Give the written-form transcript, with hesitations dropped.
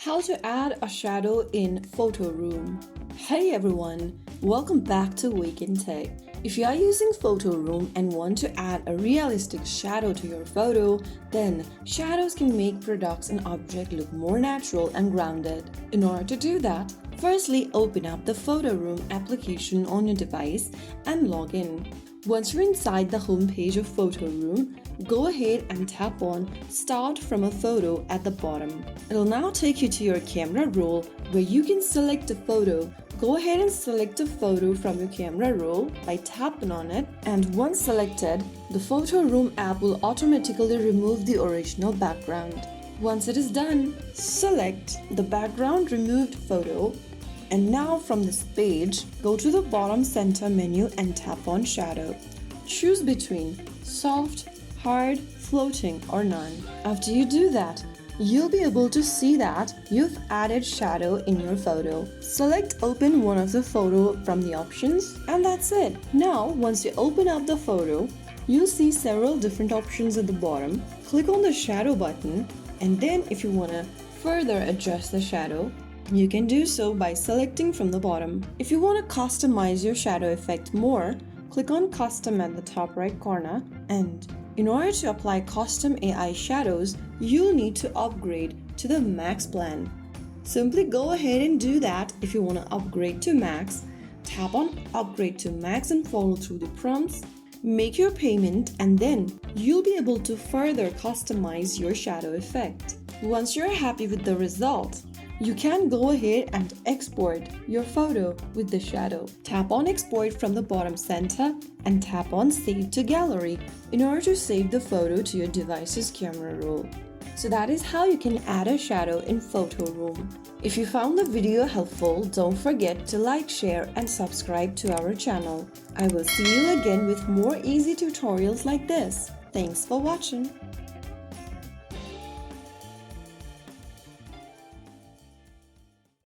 How to add a shadow in PhotoRoom. Hey everyone, welcome back to Wake&Tech. If you are using PhotoRoom and want to add a realistic shadow to your photo, then shadows can make products and objects look more natural and grounded. In order to do that, firstly open up the PhotoRoom application on your device and log in. Once you're inside the home page of PhotoRoom, go ahead and tap on Start from a photo at the bottom. It'll now take you to your camera roll where you can select a photo. Go ahead and select a photo from your camera roll by tapping on it, and once selected, the PhotoRoom app will automatically remove the original background. Once it is done, select the background removed photo. And now from this page, go to the bottom center menu and tap on Shadow. Choose between Soft, Hard, Floating or None. After you do that, you'll be able to see that you've added shadow in your photo. Select Open one of the photo from the options and that's it. Now, once you open up the photo, you'll see several different options at the bottom. Click on the Shadow button, and then if you want to further adjust the shadow, you can do so by selecting from the bottom. If you want to customize your shadow effect more, click on Custom at the top right corner, and in order to apply custom AI shadows, you'll need to upgrade to the Max plan. Simply go ahead and do that. If you want to upgrade to Max, tap on Upgrade to Max and follow through the prompts. Make your payment and then you'll be able to further customize your shadow effect. Once you're happy with the result, you can go ahead and export your photo with the shadow. Tap on Export from the bottom center and tap on Save to Gallery in order to save the photo to your device's camera roll. So that is how you can add a shadow in PhotoRoom. If you found the video helpful, don't forget to like, share and subscribe to our channel. I will see you again with more easy tutorials like this. Thanks for watching.